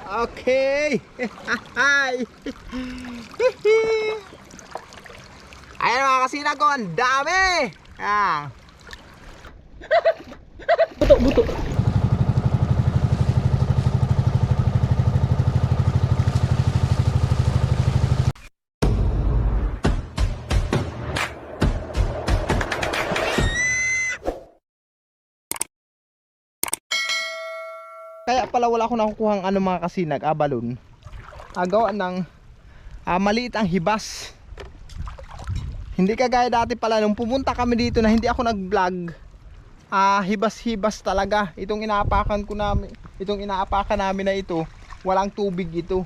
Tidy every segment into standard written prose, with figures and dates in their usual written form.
Okay. Hi. Ayan mga kasinag ko, ang dami. Ah. Buto. Kaya pala wala akong nakukuhang ano mga kasinag, balon. Gawa ng maliit ang hibas. Hindi kagaya dati pala nung pumunta kami dito na hindi ako nag-vlog. Hibas-hibas talaga. Itong inaapakan namin na ito, walang tubig ito.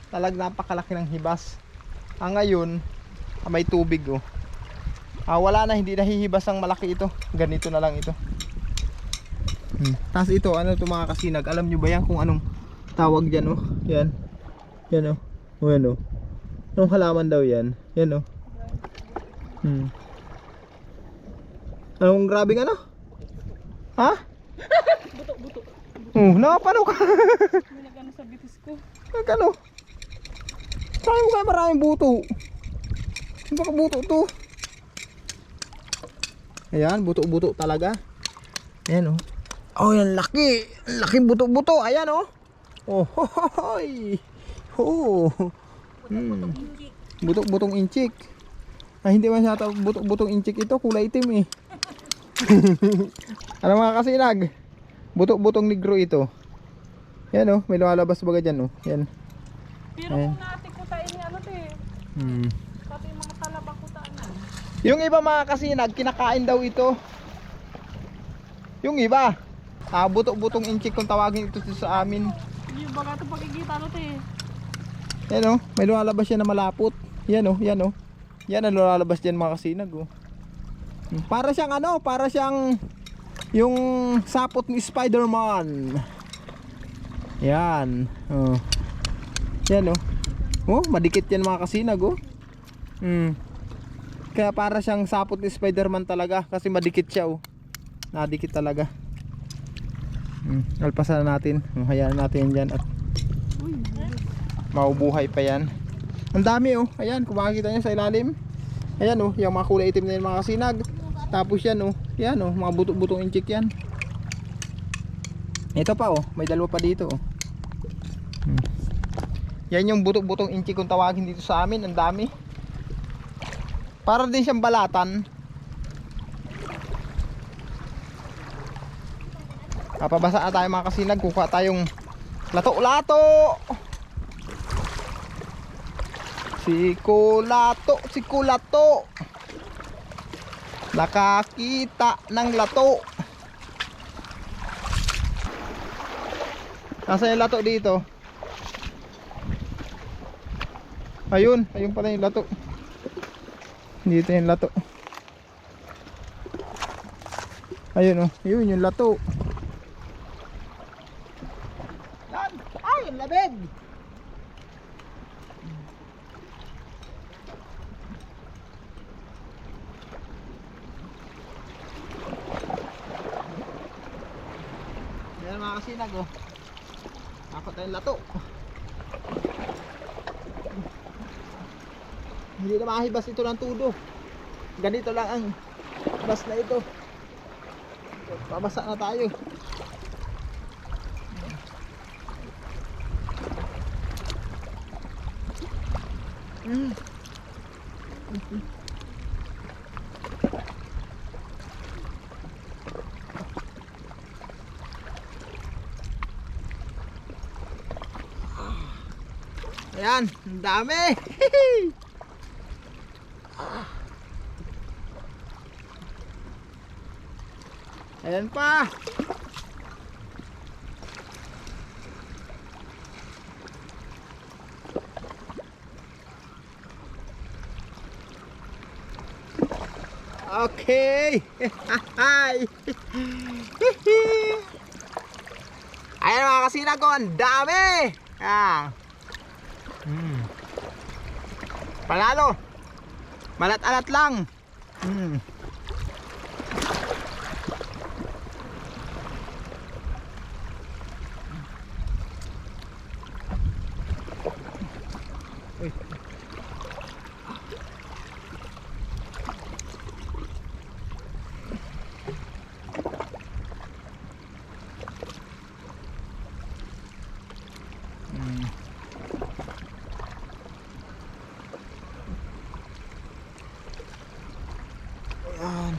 Talagang napakalaki ng hibas. Ngayon, may tubig oh. Wala na, hindi nahihibas ang malaki ito. Ganito na lang ito. Tapos ito, ano ito mga kasinag, alam nyo ba yan kung anong tawag dyan oh? Yan. Yan oh. O yan oh. Anong halaman daw yan? Yan oh. Anong grabing ano? Ha? Buto. Nakapano ka? Nagano sa bitis ko. Nagano? Saan mo kaya maraming buto? Baka buto to. Ayan, buto-buto talaga. Ayan oh. Oh, yan laki. Laking buto-buto. Ayan oh. Oh, hoy. Oh. Buto-butong inchik. Hindi man siya buto-butong inchik ito, kulay itim eh. Ano mga kasinag? Buto-butong negro ito. Yan oh, may lumalabas baga dyan oh. Yan. Pero kung natik ko sa inyo ano to eh. Pati mga talabang ko taan. Yung iba mga kasinag, kinakain daw ito. Yung iba, buto-butong inchik kung tawagin ito sa amin. Yung baga ito pagkikita ano to eh. Yan oh, may lumalabas yan na malapot. Yan oh, yan oh. Yan ang lumalabas dyan mga kasinag oh. Para siyang ano, para siyang yung sapot ni Spider-Man. Yan oh. Yan oh. Oh, madikit yan mga kasinag oh. Kaya para siyang sapot ni Spider-Man talaga, kasi madikit siya oh. Nadikit talaga. Alpasan natin. Hayaan natin yan dyan at maubuhay pa yan. Ang dami oh. Ayan, kung makikita nyo sa ilalim. Ayan oh, yung mga kulay itim na yung mga kasinag. Tapos yan oh. Yan oh, mga buto-butong inchik yan. Ito pa oh, may dalawa pa dito oh. Yan yung buto-butong inchik kung tawagin dito sa amin. Ang dami. Para din siyang balatan. Papabasa na tayo mga kasinag. Kukuha tayong lato-lato. Sikulato. Nakakita ng lato. Nasaan yung lato dito? Ayun pala yung lato. Dito yung lato. Ayun oh, yun yung lato. Ay, yung labig. Yan mga kasinag oh. Dapat tayong lato. Hindi na mahibas ito ng tudo. Ganito lang ang bas na ito. Pabasa na tayo. Ayan, ang dami. Ayan pa. Okay. Hi. Ayan mga kasinag ko, ang dami. Panalo. Malat-alat lang. Uy. Ayan.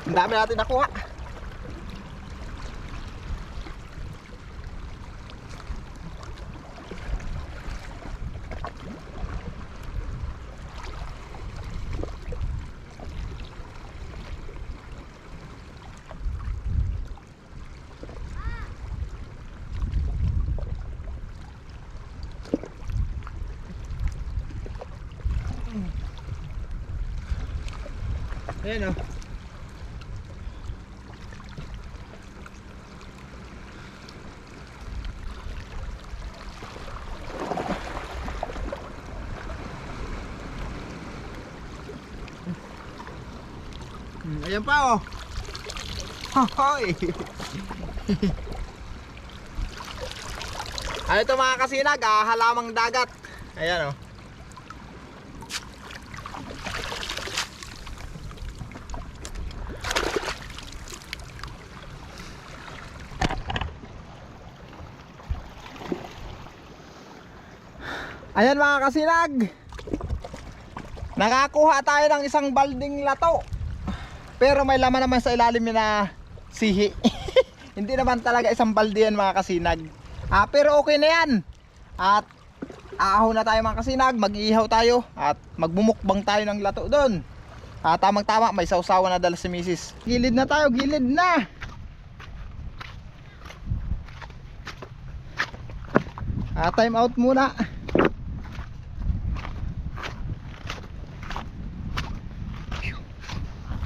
Ang dami natin nakuha. Ayan o. Ayan pa oh. Hoy. Ano ito mga kasinag, halamang dagat. Ayan oh. Ayan mga kasinag, nakakuha tayo ng isang balding lato. Pero may laman naman sa ilalim na sihi. Hindi naman talaga isang balde yan mga kasinag. Pero okay na yan. At aahaw na tayo mga kasinag, mag-iihaw tayo at magbumukbang tayo ng lato doon. Tamang tama, may sausawa na dala si misis. Gilid na tayo, gilid na. Time out muna.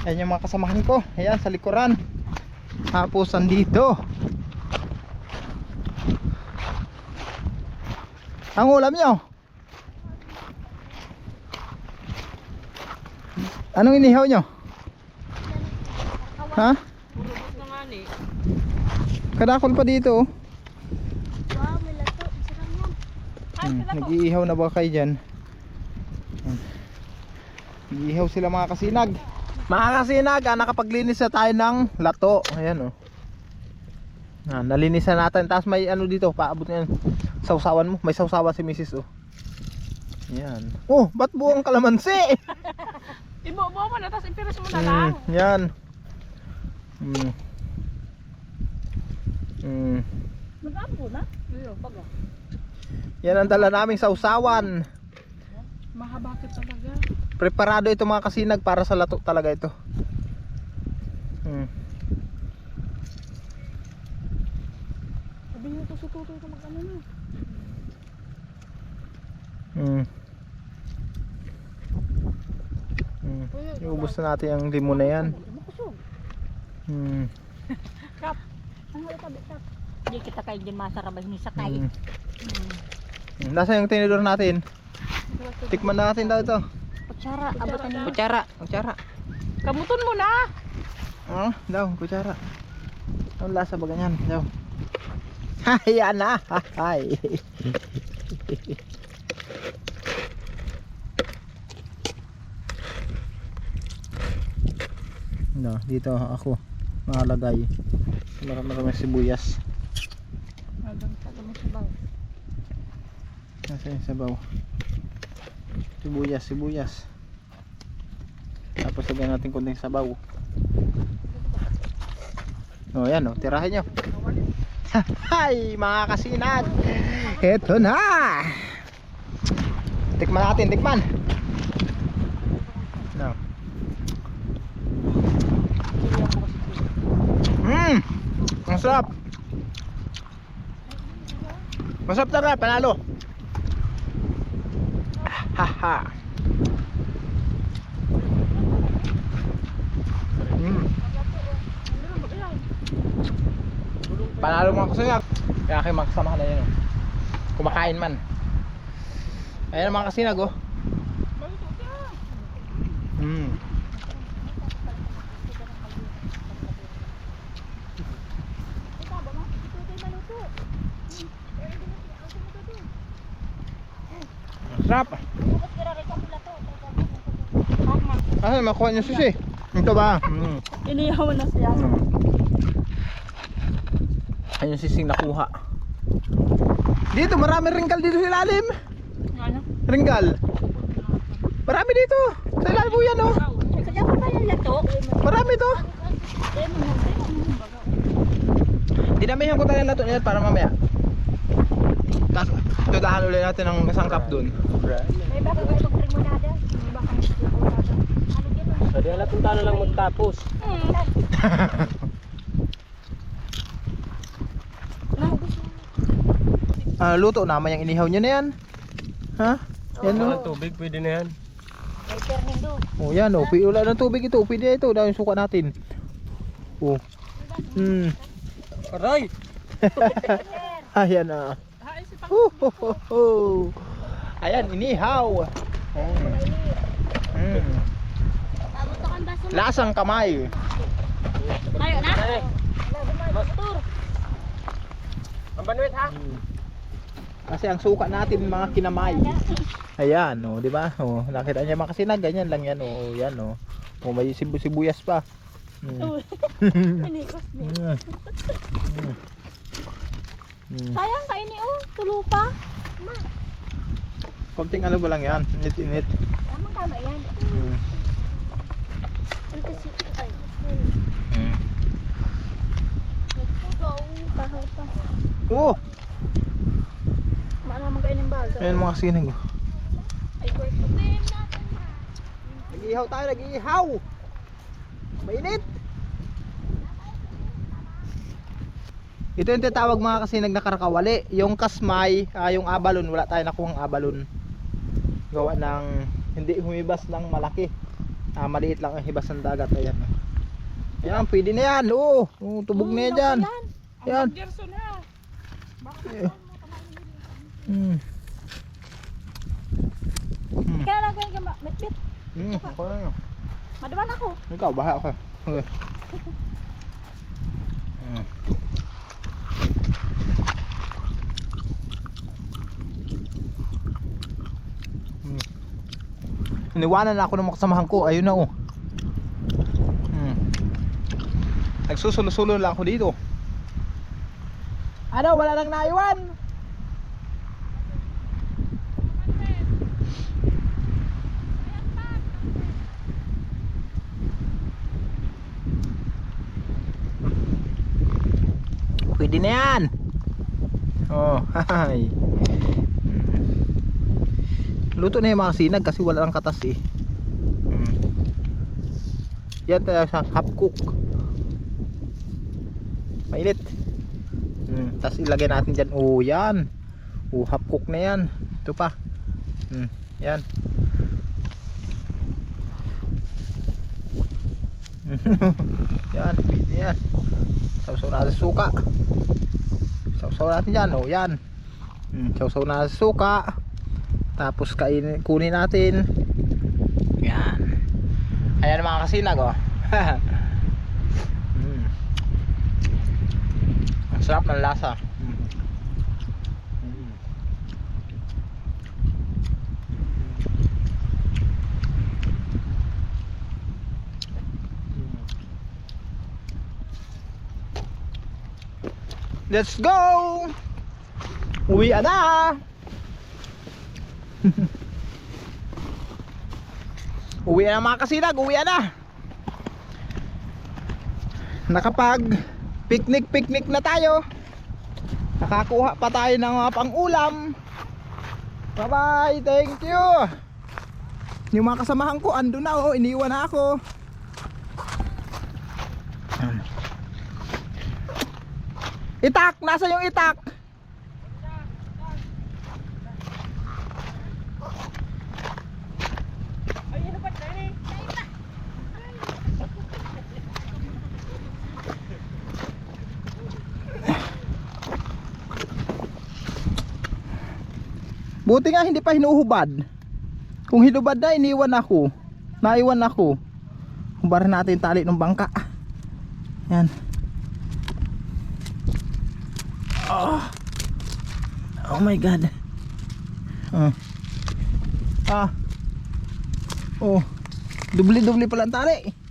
Ayan yung mga kasamahan ko. Ayan sa likuran. Tapos andito ang ulam nyo. Anong inihaw nyo? Ha? Urubot na nga ni. Kadakol pa dito oh. Wow, may lato. Sarap yan. Nag-iihaw na ba kayo dyan? Nag-iihaw sila mga kasinag. Mga kasinag, nakapaglinis na tayo ng lato. Ayan oh. Nalinisan natin. Tapos may ano dito, paabot yan. Sausawan mo, may sausawa si misis oh. Ayan. Oh, ba't buong kalamansi? Ibo-bo mo na, tapos ipiras mo na lang. Yan. Mag-ampo na? Iyo, baga. Yan ang dala naming sausawan. Mahabakit talaga. Preparado ito mga kasinag para sa lato talaga ito. Sabihin ko sa tutoy ko mag-ano na. Iubos na natin ang limon na yan. Kap. Ang tabi kap. Hindi kita kayo din masarabay ni sakay. Nasa yung tinidor natin? Tikman natin daw ito. Kutsara, abutan niyo. Kutsara. Kamuton mo na. Daw, kutsara. Ang lasa ba ganyan? Daw. Ayan na. Hay. No, dito ako makalagay. Marami sibuyas. Nasa yung sabaw. Sibuyas. Tapos lagyan natin kunting sabaw. Oh, yan oh, tirahin nyo. Hay, mga kasinag. Eto na. Tikman natin, tikman. No. Ang sarap. Masarap talaga, panalo. Haha. Panalo mga kasinag. Kaya kayo makasama na yun. Oh. Kumakain man. Ayan ang mga kasinag oh. Sarap. Ah, makuha niyo sushi. Ito ba? Inihaw na siya. Ayun yung sising nakuha. Dito, marami ringgal dito sa ilalim. Ano? Ringgal. Marami dito. Sa ilalim po yan oh. Kaya pa ba yung lato? Marami to. Dinamihan ko tayo na ito para mamaya. Tapos, tudahan ulit natin ng isang cup dun. May baka kayo mag-remonada. May baka mag-remonada. Ano gano'n? Pwede na punta na lang magtapos. Luto naman yung inihaw niya na yan. Ha? Yan Ang o. tubig, pwede na yan. May turning do. Oh, yan o. Wala ng tubig ito. Pwede na ito. Dahil yung suka natin. Oh. Aray! Ayan na. Hain si Ayan, inihaw. Abot na kang baso. Lasang kamay. Tayo na. Ay, Motor. ang banwit ha? Kasi ang suka natin mga kinamay. Ayan, oh, di ba? Oh, nakita niya mga kasinag, ganyan lang yan, oh, yan, oh. Oh, may sibuyas pa. Pinikos niya. Sayang kaini oh, tulupa. Konting ano ba lang yan? Init-init. Tamang tama yan. Ano kasi? Ay. Nagpugaw. Bahaw pa. Oh, Maano naman kayo ng baga. ayan mga kasinag. Oh. Ay, work ko. Nag-ihaw tayo, nag-ihaw. Mainit. Ito yung tinatawag mga kasinag na karakawali. Yung kasmay, yung abalon, wala tayo nakuhang abalon. Gawa ng hindi humibas ng malaki. Maliit lang ang hibas ng dagat. Ayan. Ayan, pwede na yan. Oo, tubog na yan dyan. Yan. Ang Gerson ha. Kaya lang kayo matbit. Ako na yun. Madaman ako. Ikaw, baha ako. Okay. Iniwanan na ako ng mga kasamahan ko. Ayun na oh. Nagsusulo-sulo lang ako dito. Ano, wala nang naiwan. Pwede na yan. Oh, hi. Luto na yung mga sinag kasi wala lang katas eh. Yan tayo sa half cook. Mainit. Tapos ilagay natin dyan. Oh yan. Oh, half cook na yan. Ito pa. Yan. Yan. Yan. Sausaw natin sa suka. Sausaw natin dyan. Oh yan. Sausaw natin sa suka. Tapos kunin natin. Yan. Ayan mga kasinag oh. Ang sarap ng lasa. Let's go! Uwi na! Uwi na mga kasinag, uwi na. Nakapag picnic na tayo. Nakakuha pa tayo ng mga pang-ulam. Bye bye, thank you. Yung mga kasamahan ko ando na oh, iniwan na ako. Itak, nasa yung itak? Buti nga hindi pa hinuhubad. Kung hinubad na, iniwan ako. Naiwan ako. Hubarin natin yung tali ng bangka. Yan. Oh my god. Oh. Dubli-dubli pala ang tali.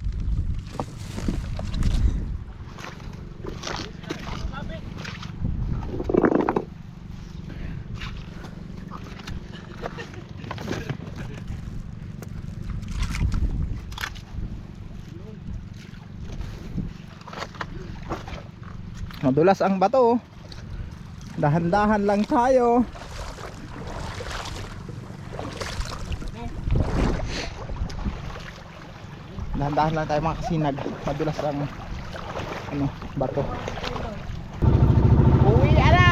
Madulas ang bato. Dahan-dahan lang tayo. Dahan-dahan lang tayo mga kasinag. Madulas ang bato. Uwi na!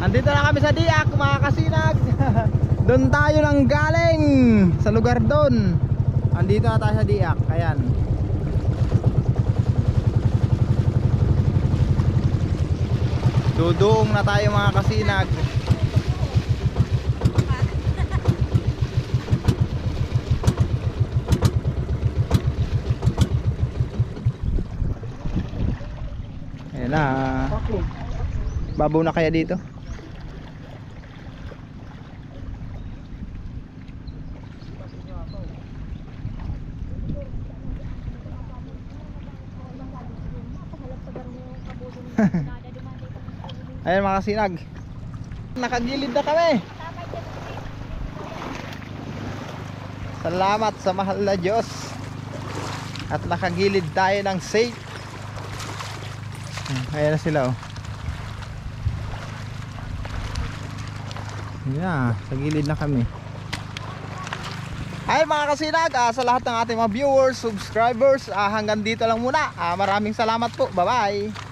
Andito na kami sa Diak mga kasinag. Doon tayo nang galing sa lugar doon. Andito na tayo sa Diak. Ayan. Dudong na tayo mga kasinag. Ayan na. Babaw na kaya dito? Ayan mga kasinag, nakagilid na kami. Salamat sa mahal na Diyos. At nakagilid tayo ng safe. Ayan na sila oh. Yeah, sa gilid na kami. Ay mga kasinag, sa lahat ng ating mga viewers, subscribers, hanggang dito lang muna. Maraming salamat po. Bye bye.